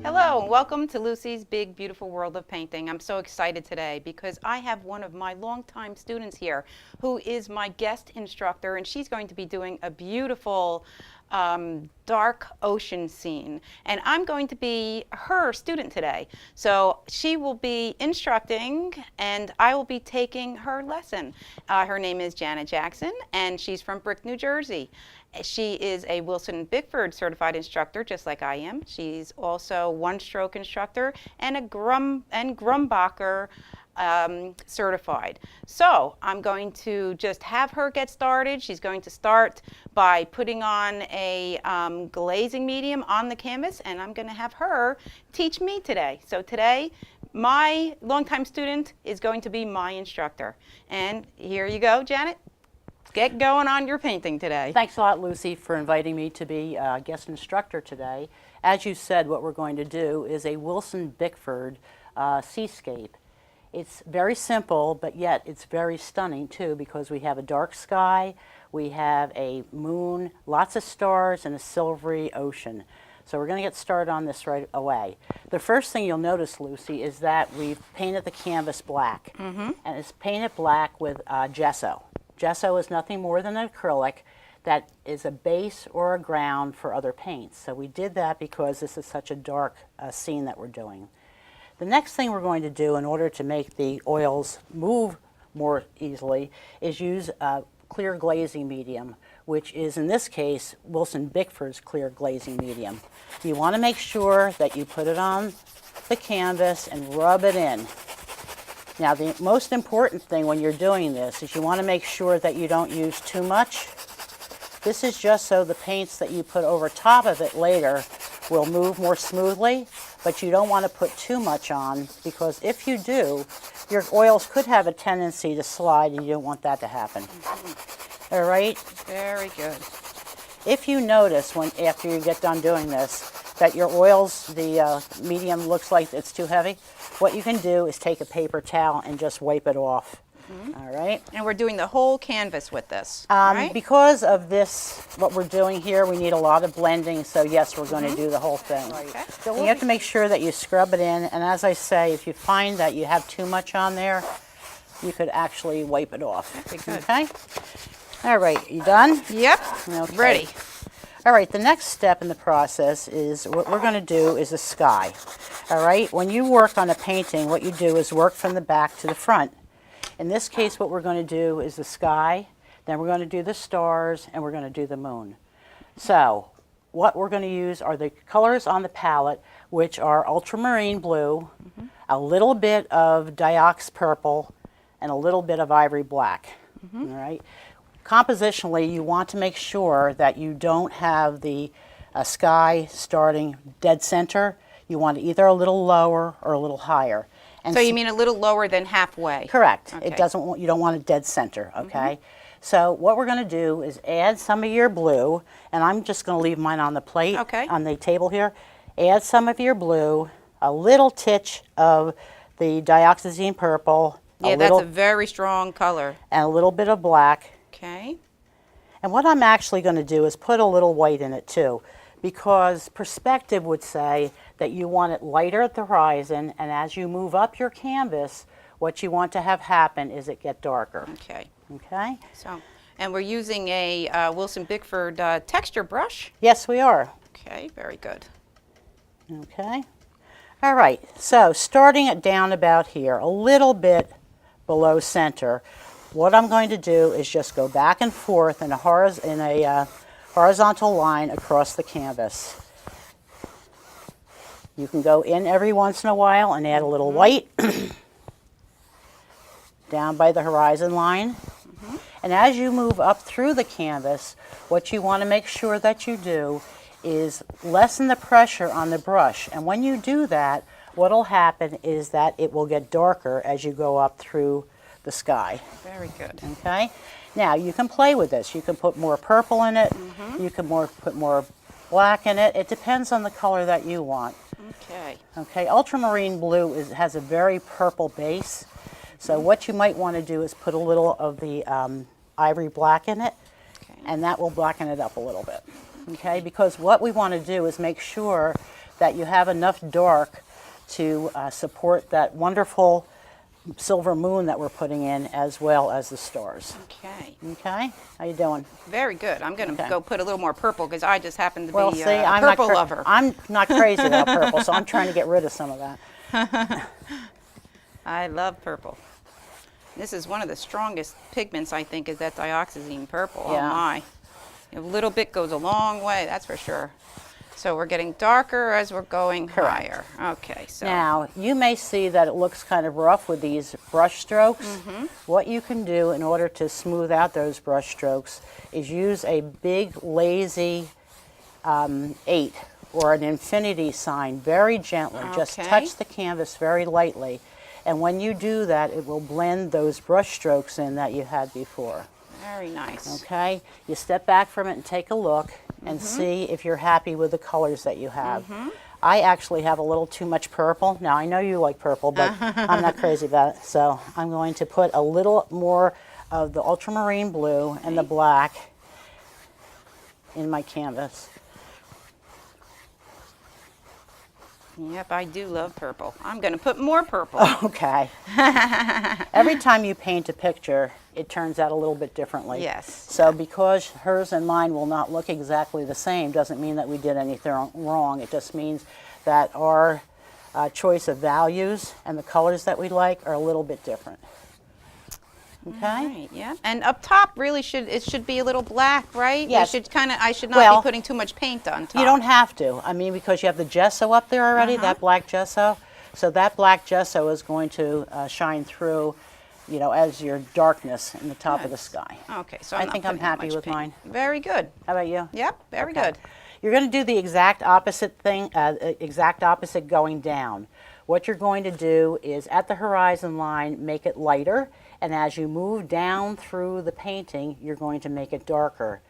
Hello, and welcome to Lucy's Big Beautiful World of Painting. I'm so excited today because I have one of my longtime students here who is my guest instructor, and she's going to be doing a beautiful dark ocean scene. And I'm going to be her student today. So she will be instructing and I will be taking her lesson. Her name is Janet Jackson and she's from Brick, New Jersey. She is a Wilson Bickford certified instructor, just like I am. She's also one-stroke instructor and a Grumbacher certified. So I'm going to just have her get started. She's going to start by putting on a glazing medium on the canvas, and I'm going to have her teach me today. So today, my longtime student is going to be my instructor. And here you go, Janet. Get going on your painting today. Thanks a lot, Lucy, for inviting me to be a guest instructor today. As you said, what we're going to do is a Wilson Bickford seascape. It's very simple, but yet it's very stunning too, because we have a dark sky, we have a moon, lots of stars, and a silvery ocean. So we're going to get started on this right away. The first thing you'll notice, Lucy, is that we've painted the canvas black. And it's painted black with gesso. Gesso is nothing more than an acrylic that is a base or a ground for other paints. So we did that because this is such a dark scene that we're doing. The next thing we're going to do in order to make the oils move more easily is use a clear glazing medium, which is in this case Wilson Bickford's clear glazing medium. You want to make sure that you put it on the canvas and rub it in. Now, the most important thing when you're doing this is you want to make sure that you don't use too much. This is just so the paints that you put over top of it later will move more smoothly, but you don't want to put too much on, because if you do, your oils could have a tendency to slide, and you don't want that to happen. All right? Very good. If you notice after you get done doing this that your oils, the medium looks like it's too heavy, what you can do is take a paper towel and just wipe it off. All right? And we're doing the whole canvas with this, right? Because of this, what we're doing here, we need a lot of blending, so yes, we're going to do the whole thing. Okay. So you have to make sure that you scrub it in, and as I say, if you find that you have too much on there, you could actually wipe it off. Okay, good. Okay? All right, you done? Yep, Okay. ready. All right, the next step in the process is what we're going to do is a sky. All right, when you work on a painting, what you do is work from the back to the front. In this case, what we're going to do is the sky, then we're going to do the stars, and we're going to do the moon. So what we're going to use are the colors on the palette, which are ultramarine blue, a little bit of diox purple, and a little bit of ivory black. All right. Compositionally, you want to make sure that you don't have the sky starting dead center. You want it either a little lower or a little higher. And So you mean a little lower than halfway? Correct. Okay. It doesn't. You don't want a dead center. Okay. So what we're going to do is add some of your blue, and I'm just going to leave mine on the plate, on the table here. Add some of your blue, a little titch of the dioxazine purple. Yeah, that's a very strong color. And a little bit of black. Okay. And what I'm actually going to do is put a little white in it too, because perspective would say that you want it lighter at the horizon, and as you move up your canvas, what you want to have happen is it get darker. Okay. Okay? So, and we're using a Wilson Bickford texture brush. Yes, we are. Okay, very good. Okay. All right, so starting it down about here, a little bit below center, what I'm going to do is just go back and forth in a horizontal line across the canvas. You can go in every once in a while and add a little white down by the horizon line. And as you move up through the canvas, what you want to make sure that you do is lessen the pressure on the brush. And when you do that, what'll happen is that it will get darker as you go up through the sky. Very good. Okay? Now, you can play with this. You can put more purple in it. You can put more black in it. It depends on the color that you want. Okay. Okay, ultramarine blue has a very purple base. So what you might want to do is put a little of the ivory black in it, Okay. and that will blacken it up a little bit. Okay, because what we want to do is make sure that you have enough dark to support that wonderful silver moon that we're putting in, as well as the stars. Okay. Okay, how you doing? Very good. I'm going to Okay. go put a little more purple because I just happen to Well, be see, a I'm purple not lover. I'm not crazy about purple, so I'm trying to get rid of some of that. I love purple. This is one of the strongest pigments, I think, is that dioxazine purple. Yeah. Oh my. A little bit goes a long way, that's for sure. So we're getting darker as we're going higher. Okay, so Now, you may see that it looks kind of rough with these brush strokes. What you can do in order to smooth out those brush strokes is use a big, lazy 8 or an infinity sign very gently. Just Okay. touch the canvas very lightly. And when you do that, it will blend those brush strokes in that you had before. very nice. Okay? You step back from it and take a look and see if you're happy with the colors that you have. I actually have a little too much purple. Now, I know you like purple, but I'm not crazy about it. So I'm going to put a little more of the ultramarine blue and the black in my canvas. Yep, I do love purple. I'm going to put more purple. Okay. Every time you paint a picture, it turns out a little bit differently. Yes. So because hers and mine will not look exactly the same doesn't mean that we did anything wrong. It just means that our choice of values and the colors that we like are a little bit different. Okay? Right, yeah. And up top really should be a little black, right? Yes. I should not Well, be putting too much paint on top. You don't have to. I mean, because you have the gesso up there already, that black gesso. So that black gesso is going to shine through, you know, as your darkness in the top of the sky. Okay, so I I'm not think I'm putting that happy much with paint. mine. Very good. How about you? Yep, very Okay. good. You're going to do the exact opposite thing, exact opposite going down. What you're going to do is at the horizon line, make it lighter, and as you move down through the painting, you're going to make it darker.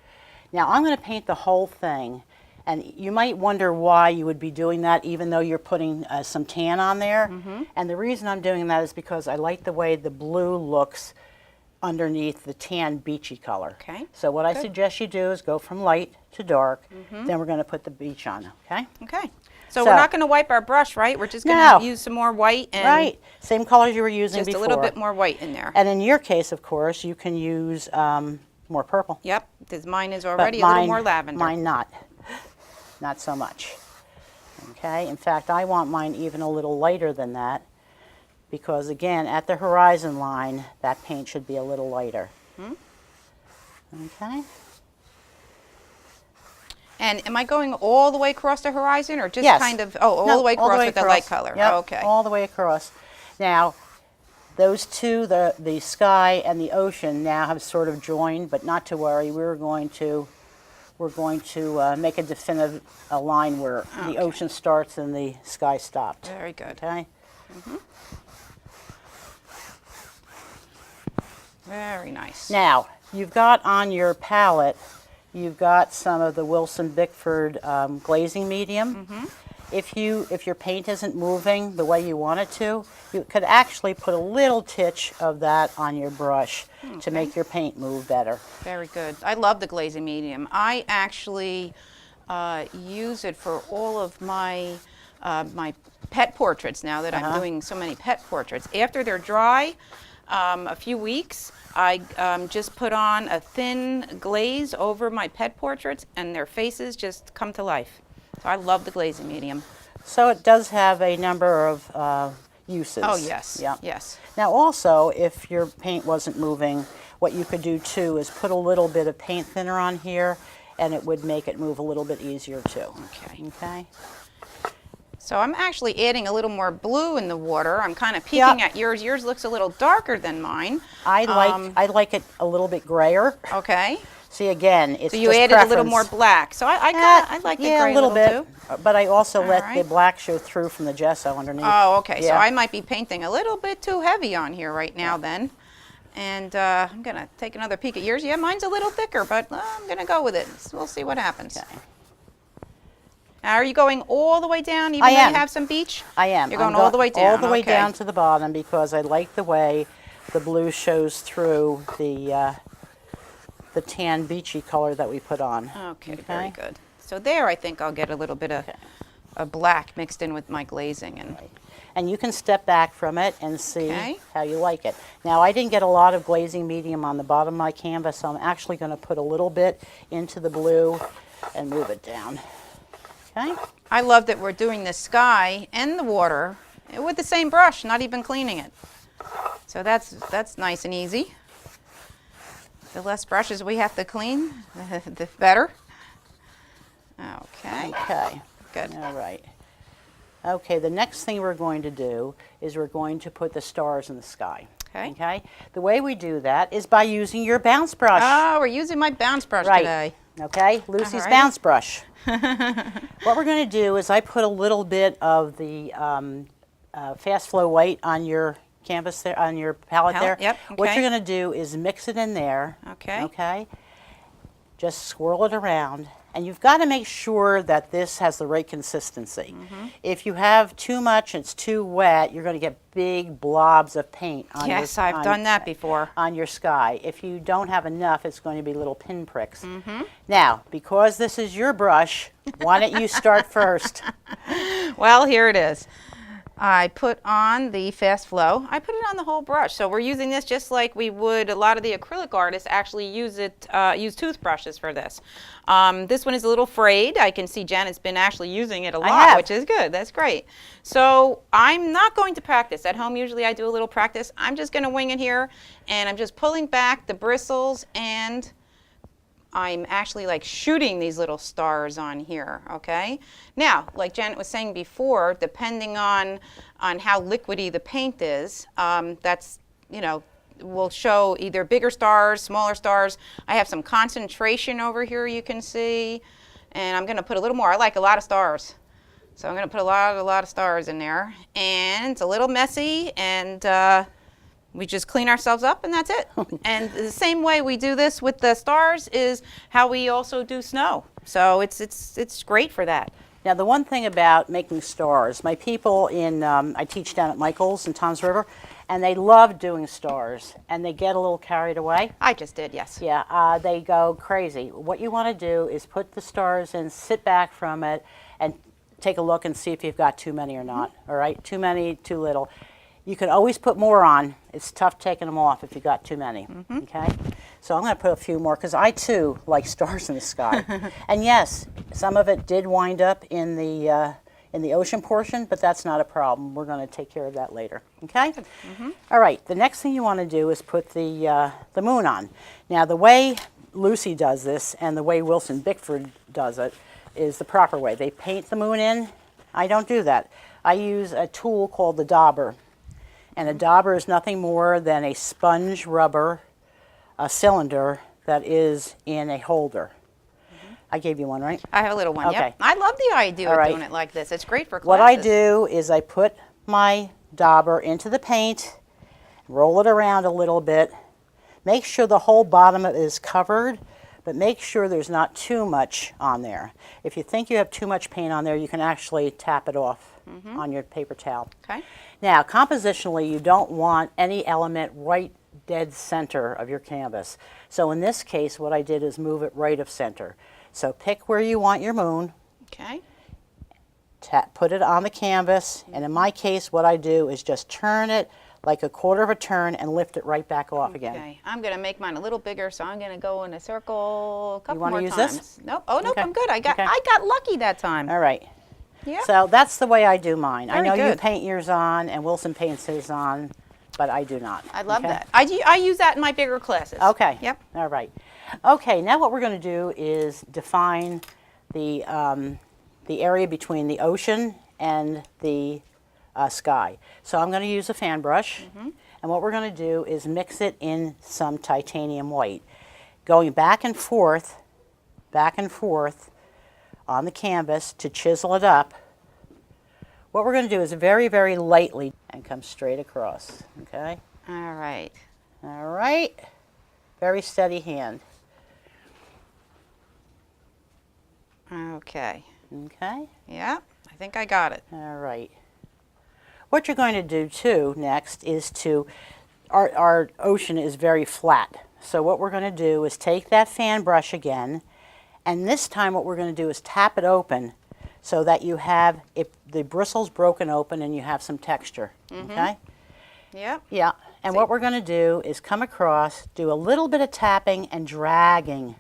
Now, I'm going to paint the whole thing, and you might wonder why you would be doing that even though you're putting some tan on there. And the reason I'm doing that is because I like the way the blue looks underneath the tan beachy color. Okay, So what I good. suggest you do is go from light to dark, then we're going to put the beach on, okay? Okay. So So- we're not going to wipe our brush, right? We're just going No. to use some more white and Right, same colors you were using just before. a little bit more white in there. And in your case, of course, you can use more purple. Yep, because mine is But already a little mine- more lavender. Mine not so much. Okay, in fact, I want mine even a little lighter than that because, again, at the horizon line, that paint should be a little lighter. Okay. And am I going all the way across the horizon or just Yes. kind of, all No, the way all across with the light across. color? Yep, Okay. all the way across. Now, those two, the sky and the ocean, now have sort of joined, but not to worry. We're going to make a definitive line where the ocean starts and the sky stopped. Very good. Okay. Very nice. Now, you've got on your palette, you've got some of the Wilson Bickford glazing medium. If your paint isn't moving the way you want it to, you could actually put a little titch of that on your brush to make your paint move better. Very good. I love the glazing medium. I actually use it for all of my my pet portraits now that I'm doing so many pet portraits. After they're dry, a few weeks, I just put on a thin glaze over my pet portraits and their faces just come to life. So I love the glazing medium. So it does have a number of uses. Oh, yes. Yeah. Yes. Now also, if your paint wasn't moving, what you could do too is put a little bit of paint thinner on here and it would make it move a little bit easier too. Okay. Okay? So I'm actually adding a little more blue in the water. I'm kind of peeking at yours. Yours looks a little darker than mine. I like it a little bit grayer. Okay. See, again, it's So you just added preference. a little more black. So I like the gray a little bit, too. but I also let right. the black show through from the gesso underneath. Oh, okay. So Yeah. I might be painting a little bit too heavy on here right now then. And I'm going to take another peek at yours. Yeah, mine's a little thicker, but I'm going to go with it. So we'll see what happens. Okay. Now, are you going all the way down, even I though am. you have some beach? I am. You're going all the way down. All the way okay. down to the bottom because I like the way the blue shows through the tan beachy color that we put on. Okay, very good. So there, I think I'll get a little bit of a black mixed in with my glazing. And you can step back from it and see Okay. how you like it. Now, I didn't get a lot of glazing medium on the bottom of my canvas, so I'm actually going to put a little bit into the blue and move it down. Okay? I love that we're doing the sky and the water with the same brush, not even cleaning it. So that's nice and easy. The less brushes we have to clean, the better. Okay. Okay. Good. All right. Okay, the next thing we're going to do is we're going to put the stars in the sky. Okay. Okay? The way we do that is by using your bounce brush. Oh, we're using my bounce brush Right. today. Okay, Lucy's Alrighty. bounce brush. What we're going to do is I put a little bit of the fast flow white on your canvas there, on your palette there. Yep, What okay. you're going to do is mix it in there. Okay. Okay. Just swirl it around. And you've got to make sure that this has the right consistency. If you have too much and it's too wet, you're going to get big blobs of paint on Yes, your, I've done that before. on your sky. If you don't have enough, it's going to be little pinpricks. Now, because this is your brush, why don't you start first? Well, here it is. I put on the fast flow. I put it on the whole brush. So we're using this just like we would. A lot of the acrylic artists actually use toothbrushes for this. This one is a little frayed. I can see Janet's been actually using it a lot, which is good. That's great. So I'm not going to practice. At home, usually I do a little practice. I'm just going to wing it here, and I'm just pulling back the bristles, and I'm actually like shooting these little stars on here, okay? Now, like Janet was saying before, depending on how liquidy the paint is, that's, will show either bigger stars, smaller stars. I have some concentration over here you can see, and I'm gonna put a little more. I like a lot of stars. So I'm gonna put a lot of stars in there, and it's a little messy, and we just clean ourselves up, and that's it. And the same way we do this with the stars is how we also do snow. So it's great for that. Now, the one thing about making stars, my people I teach down at Michael's in Toms River, and they love doing stars, and they get a little carried away. I just did, yes. Yeah, they go crazy. What you want to do is put the stars in, sit back from it, and take a look and see if you've got too many or not, all right? Too many, too little. You can always put more on. It's tough taking them off if you got too many, okay? So I'm going to put a few more because I, too, like stars in the sky. And yes, some of it did wind up in the ocean portion, but that's not a problem. We're going to take care of that later, okay? All right, the next thing you want to do is put the moon on. Now, the way Lucy does this and the way Wilson Bickford does it is the proper way. They paint the moon in. I don't do that. I use a tool called the dauber. And a dauber is nothing more than a sponge rubber cylinder that is in a holder. I gave you one, right? I have a little one, Okay. yep. I love the idea All of right. doing it like this. It's great for classes. What I do is I put my dauber into the paint, roll it around a little bit, make sure the whole bottom of it is covered, but make sure there's not too much on there. If you think you have too much paint on there, you can actually tap it off on your paper towel. Okay. Now, compositionally, you don't want any element right dead center of your canvas. So in this case, what I did is move it right of center. So pick where you want your moon, Okay. put it on the canvas, and in my case, what I do is just turn it like a quarter of a turn and lift it right back off again. Okay. I'm going to make mine a little bigger, so I'm going to go in a circle a couple wanna more use times. this? Nope. Oh, nope, Okay. I'm good. I got lucky that time. All right. Yeah. So that's the way I do mine. I Very know you good. paint yours on, and Wilson paints his on, but I do not. I love Okay? that. I use that in my bigger classes. Okay. Yep. All right. Okay, now what we're going to do is define the area between the ocean and the sky. So I'm going to use a fan brush, and what we're going to do is mix it in some titanium white, going back and forth on the canvas to chisel it up. What we're going to do is very, very lightly and come straight across, okay? All right. All right. Very steady hand. Okay. Okay. Yeah, I think I got it. All right. What you're going to do too next is our ocean is very flat. So what we're going to do is take that fan brush again, and this time what we're going to do is tap it open so that you have the bristles broken open and you have some texture. Okay? Yep. Yeah. And what we're going to do is come across, do a little bit of tapping and dragging.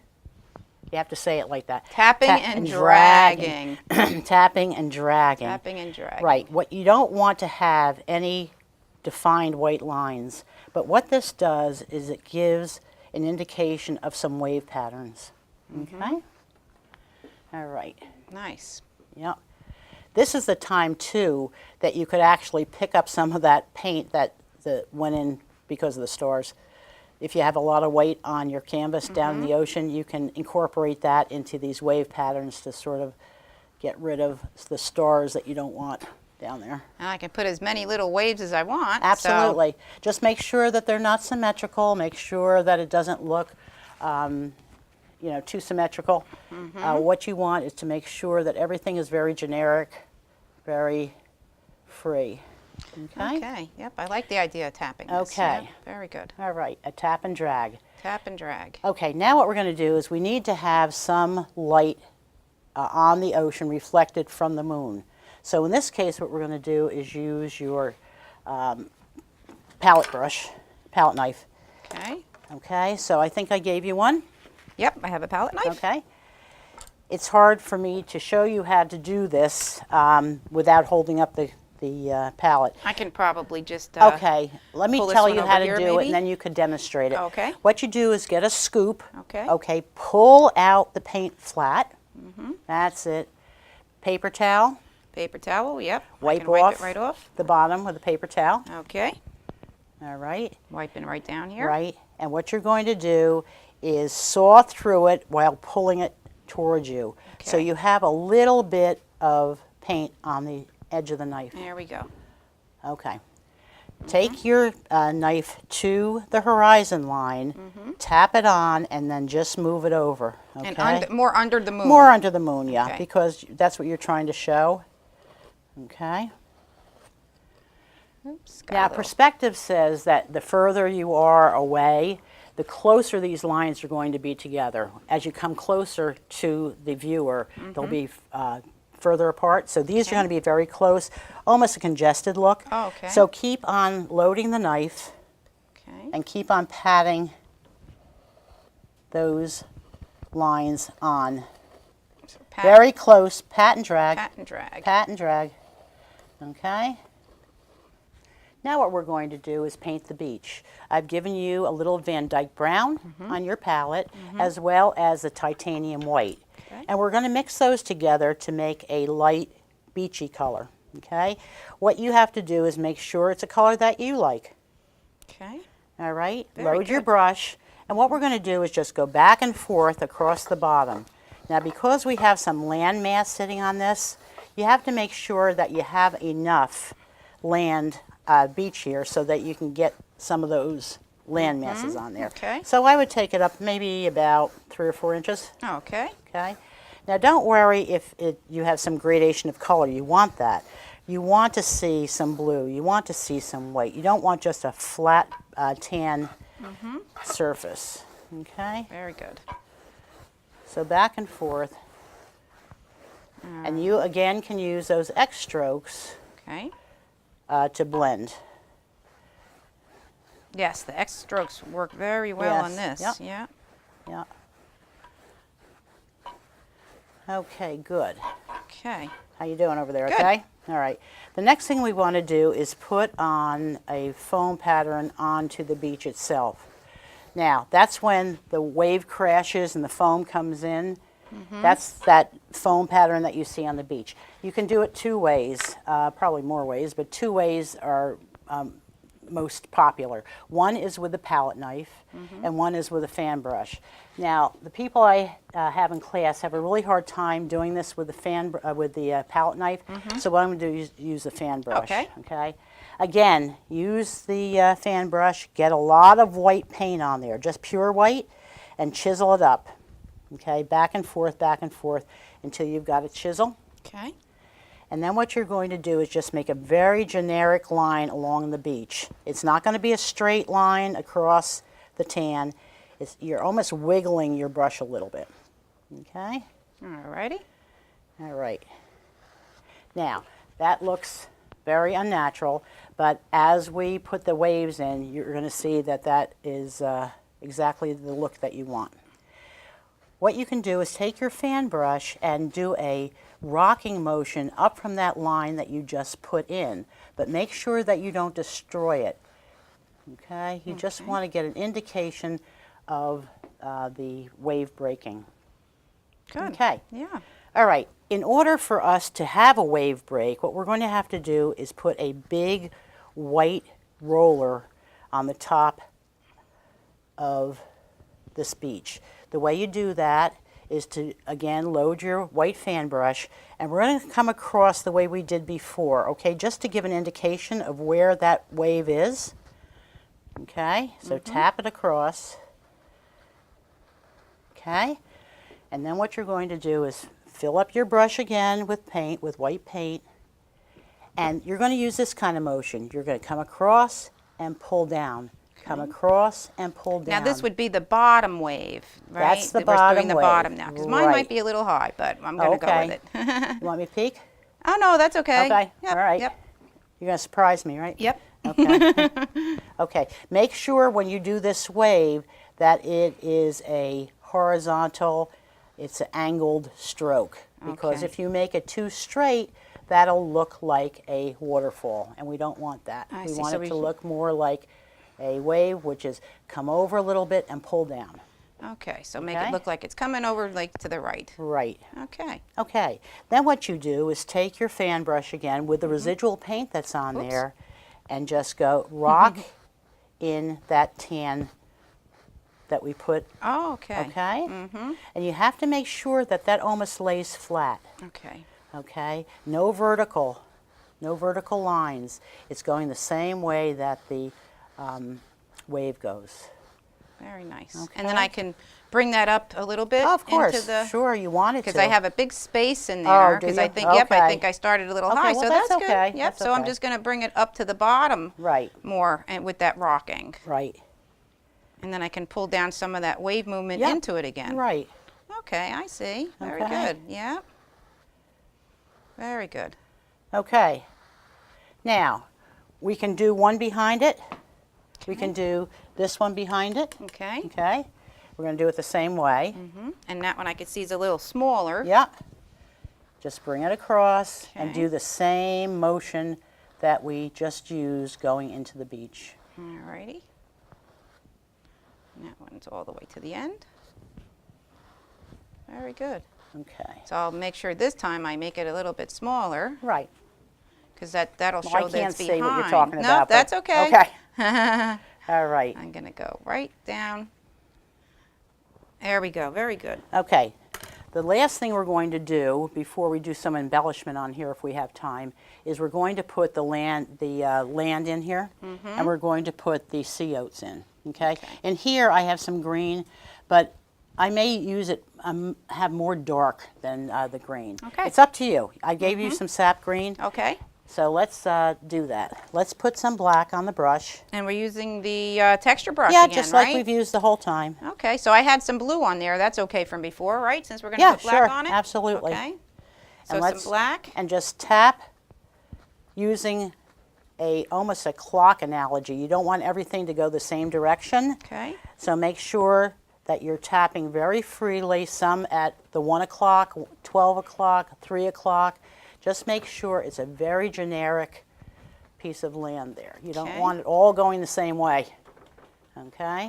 You have to say it like that. Tapping and dragging. Tapping and dragging. Tapping and dragging. Right. What you don't want to have any defined white lines, but what this does is it gives an indication of some wave patterns. Okay? All right. Nice. Yep. This is the time too that you could actually pick up some of that paint that went in because of the stars. If you have a lot of white on your canvas down in the ocean, you can incorporate that into these wave patterns to sort of get rid of the stars that you don't want down there. And I can put as many little waves as I want. Absolutely. Just make sure that they're not symmetrical. Make sure that it doesn't look too symmetrical. What you want is to make sure that everything is very generic, very free. Okay? Okay. Yep, I like the idea of tapping this. Okay. Yep, very good. All right, a tap and drag. Tap and drag. Okay, now what we're going to do is we need to have some light on the ocean reflected from the moon. So in this case, what we're going to do is use your palette knife. Okay. Okay, so I think I gave you one. Yep, I have a palette knife. Okay. It's hard for me to show you how to do this without holding up the palette. I can probably just Okay, let me pull this tell one you over how to here, do it, maybe? and then you could demonstrate it. Okay. What you do is get a scoop. Okay. Okay, pull out the paint flat. That's it. Paper towel. Paper towel, yep. I Wipe can wipe off it right off. the bottom with a paper towel. Okay. All right. Wiping right down here. Right. And what you're going to do is saw through it while pulling it towards you. So Okay. you have a little bit of paint on the edge of the knife. There we go. Okay. Take your knife to the horizon line, tap it on, and then just move it over. Okay? And more under the moon. More under the moon, yeah, Okay. because that's what you're trying to show. Okay. Oops, got Now, a little- perspective says that the further you are away, the closer these lines are going to be together. As you come closer to the viewer, they'll be further apart. So these are going to be very close, almost a congested look. Oh, okay. So keep on loading the knife Okay. and keep on patting those lines on. So pat, Very close, pat and drag. pat and drag. Pat and drag. Okay. Now what we're going to do is paint the beach. I've given you a little Van Dyke brown on your palette, as well as the titanium white. Okay. And we're going to mix those together to make a light beachy color. Okay. What you have to do is make sure it's a color that you like. Okay. All right. Very Load your good. brush. And what we're going to do is just go back and forth across the bottom. Now, because we have some land mass sitting on this, you have to make sure that you have enough land beach here so that you can get some of those land masses on there. Okay. So I would take it up maybe about 3 or 4 inches. Okay. Okay. Now, don't worry if you have some gradation of color. You want that. You want to see some blue. You want to see some white. You don't want just a flat tan surface. Okay. Very good. So back and forth. And you, again, can use those X strokes Okay. to blend. Yes, the X strokes work very well on Yes, this. yep. Yeah. Yeah. Okay, good. Okay. How you doing over there, Good. okay? All right. The next thing we want to do is put on a foam pattern onto the beach itself. Now, that's when the wave crashes and the foam comes in. That's that foam pattern that you see on the beach. You can do it two ways, probably more ways, but two ways are most popular. One is with the palette knife, and one is with a fan brush. Now, the people I have in class have a really hard time doing this with the palette knife. So what I'm going to do is use the fan brush. Okay. Okay. Again, use the fan brush. Get a lot of white paint on there, just pure white, and chisel it up. Okay, back and forth until you've got a chisel. Okay. And then what you're going to do is just make a very generic line along the beach. It's not going to be a straight line across the tan. You're almost wiggling your brush a little bit. Okay? Alrighty. All right. Now, that looks very unnatural, but as we put the waves in, you're going to see that that is exactly the look that you want. What you can do is take your fan brush and do a rocking motion up from that line that you just put in, but make sure that you don't destroy it. Okay? You just want to get an indication of the wave breaking. Good. Okay. Yeah. All right. In order for us to have a wave break, what we're going to have to do is put a big white roller on the top of this beach. The way you do that is to, again, load your white fan brush, and we're going to come across the way we did before, okay, just to give an indication of where that wave is. Okay, so tap it across. Okay, and then what you're going to do is fill up your brush again with paint, with white paint, and you're going to use this kind of motion. You're going to come across and pull down. Come across and pull down. Now this would be the bottom wave, right? That's the That bottom We're doing the wave. bottom now, because mine Right. might be a little high, but I'm going to go with it. You want me to peek? Oh no, that's okay. Okay, Yep. all right. Yep. You're going to surprise me, right? Yep. Okay. Okay. Make sure when you do this wave that it is a horizontal, it's an angled stroke. Because Okay. if you make it too straight, that'll look like a waterfall, and we don't want that. I We see. want So it we to should- look more like a wave, which is come over a little bit and pull down. Okay, so make Okay. it look like it's coming over like to the right. Right. Okay. Okay, then what you do is take your fan brush again with the residual paint that's on Oops. there and just go rock in that tan that we put, Oh, okay. okay? And you have to make sure that that almost lays flat, Okay. okay? No vertical lines. It's going the same way that the wave goes. Very nice. Okay. And then I can bring that up a little bit Oh, of course, into the sure, you want it to. because I have a big space in Oh, there. do Because you? I think, yep, I Okay. think I started a little Okay, high, well, so that's that's okay. good. Yep. That's So I'm okay. just going to bring it up to the bottom Right, more, and with that rocking, right, and then I can pull down some of that wave movement Yep. into it again. right. Okay, I see. Very Okay. good. Yeah. Very good. Okay. Now, we can do one behind it. We can do this one behind it. Okay. Okay. We're going to do it the same way. And that one I can see is a little smaller. Yep. Just bring it across and Okay. do the same motion that we just used going into the beach. Alrighty. And that one's all the way to the end. Very good. Okay. So I'll make sure this time I make it a little bit smaller, Right. because that'll Well, show I that can't it's see behind. what you're talking No, about. but- that's okay. Okay. All right. I'm going to go right down. There we go. Very good. Okay. The last thing we're going to do before we do some embellishment on here, if we have time, is we're going to put the land in here, and we're going to put the sea oats in. Okay. And here I have some green, but I may use it have more dark than the green. Okay. It's up to you. I gave you some sap green, Okay. so let's do that. Let's put some black on the brush. And we're using the texture brush Yeah, again, just right? like we've used the whole time. Okay, so I had some blue on there. That's okay from before, right? Since we're going to Yeah, put black sure, on it? absolutely. Okay. So And some let's- black. And just tap using almost a clock analogy. You don't want everything to go the same direction. Okay. So make sure that you're tapping very freely, some at the 1 o'clock, 12 o'clock, 3 o'clock. Just make sure it's a very generic piece of land there. You don't Okay. want it all going the same way. Okay?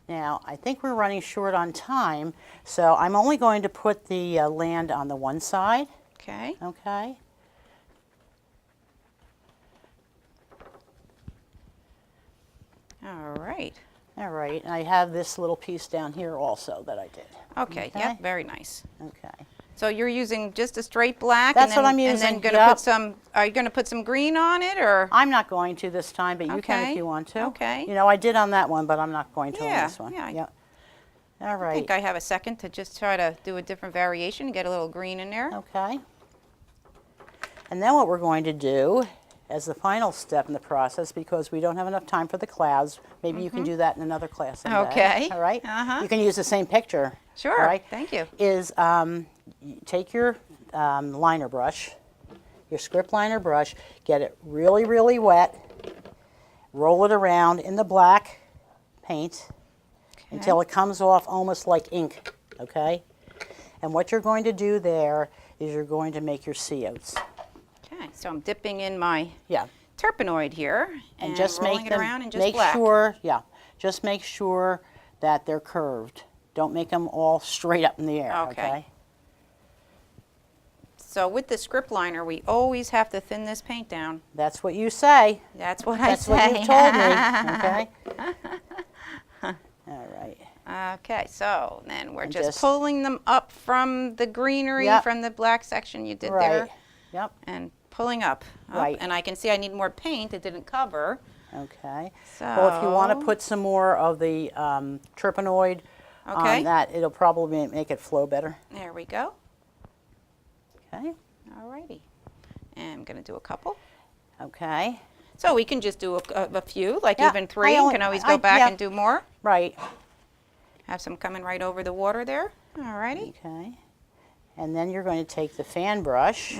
Now, I think we're running short on time, so I'm only going to put the land on the one side, Okay. okay? All right. All right, and I have this little piece down here also that I did. Okay. Okay. Yep. Very nice. Okay. So you're using just a straight black. That's and what then, I'm using, And then gonna yep. put some. Are you gonna put some green on it, or? I'm not going to this time, but you can Okay, if you want to. okay. You know, I did on that one, but I'm not going to Yeah, on this one. yeah. Yep. All I right. think I have a second to just try to do a different variation, get a little green in there. Okay. And then what we're going to do as the final step in the process, because we don't have enough time for the clouds, maybe you can do that in another class someday. Okay. All right? Uh-huh. You can use the same picture. Sure. All right? Thank you. Is you take your liner brush, your script liner brush, get it really, really wet, roll it around in the black paint until it comes off almost like ink, okay? And what you're going to do there is you're going to make your sea oats. Okay. So I'm dipping in my Yeah. terpenoid here and just rolling make it them, around in just make black. sure, yeah, just make sure that they're curved. Don't make them all straight up in the air, Okay. okay? So with the script liner, we always have to thin this paint down. That's what you say. That's what That's I say. what you've told me, okay? All right. Okay, so then we're And just just- pulling them up from the greenery, Yep. from the black section you did Right. there, Yep. and pulling up. Right. And I can see I need more paint. It didn't cover. Okay. Well, if you want to So- put some more of the terpenoid Okay. on that, it'll probably make it flow better. There we go. Okay. Alrighty. And I'm going to do a couple. Okay. So we can just do a few, like Yeah, even three. I You only- can always I- go back yeah. and do more. Right. Have some coming right over the water there. Alrighty. Okay. And then you're going to take the fan brush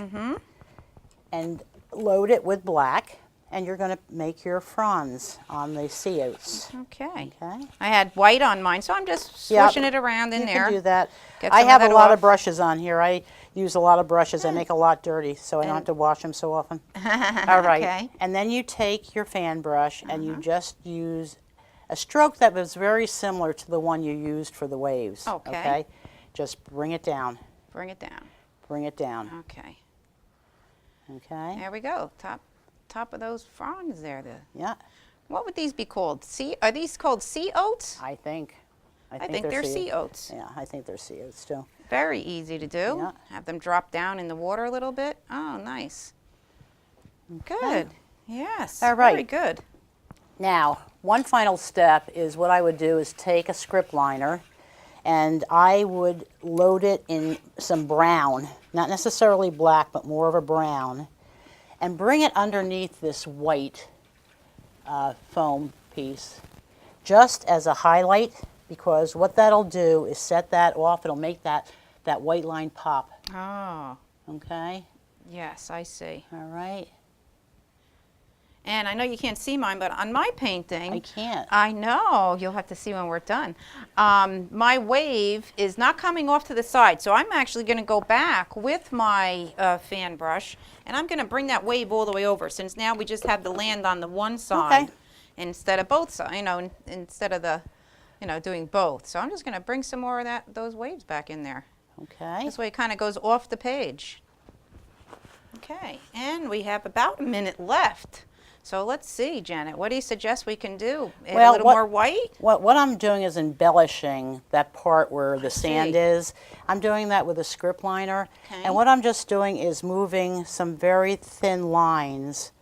and load it with black, and you're going to make your fronds on the sea oats. Okay. Okay. I had white on mine, so I'm just Yep. swishing it around in You there. can do that. Get I some of have a that lot of off. brushes on here. I use a lot of brushes. I make a lot dirty, so I don't have to wash them so often. All right. Okay. And then you take your fan brush and you just use a stroke that was very similar to the one you used for the waves. Okay. Just bring it down. Bring it down. Bring it down. Okay. Okay. There we go. Top of those fronds there. Yeah. What would these be called? Are these called sea oats? I think. I think they're sea oats. Yeah, I think they're sea oats too. Very easy to do. Yeah. Have them drop down in the water a little bit. Oh, nice. Good. Yes. All right. Very good. Now, one final step is what I would do is take a script liner and I would load it in some brown, not necessarily black, but more of a brown, and bring it underneath this white foam piece just as a highlight, because what that'll do is set that off. It'll make that white line pop. Oh, Okay? yes, I see. All right? And I know you can't see mine, but on my painting, I can't. I know. You'll have to see when we're done. My wave is not coming off to the side, so I'm actually going to go back with my fan brush, and I'm going to bring that wave all the way over, since now we just have the land on the one side Okay. instead of both sides, instead of the, doing both. So I'm just going to bring some more of those waves back in there. Okay. This way it kind of goes off the page. Okay, and we have about a minute left. So let's see, Janet, what do you suggest we can do? Add Well, a little what- more white? What I'm doing is embellishing that part where the sand see. is. I'm doing that with a script liner. Okay. And what I'm just doing is moving some very thin lines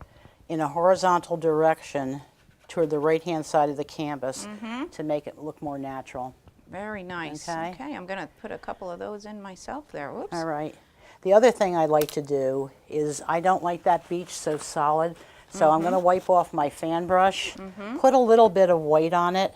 in a horizontal direction toward the right-hand side of the canvas to make it look more natural. Very nice. Okay. I'm going to put a couple of those in myself there. Whoops. All right. The other thing I like to do is I don't like that beach so solid, so I'm going to wipe off my fan brush, put a little bit of white on it,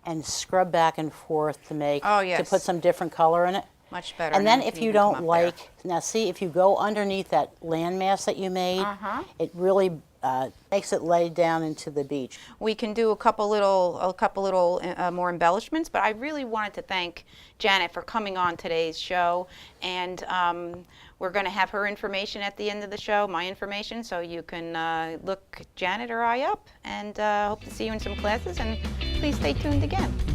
and scrub back and forth to make Oh, to yes. put some different color in it. Much better. And then now it if can you even come don't up like, now see, if you go underneath that landmass that you made, Uh-huh. it really makes it lay down into the beach. there. We can do a couple little more embellishments, but I really wanted to thank Janet for coming on today's show, and we're going to have her information at the end of the show, my information, so you can look Janet or I up, and hope to see you in some classes, and please stay tuned again.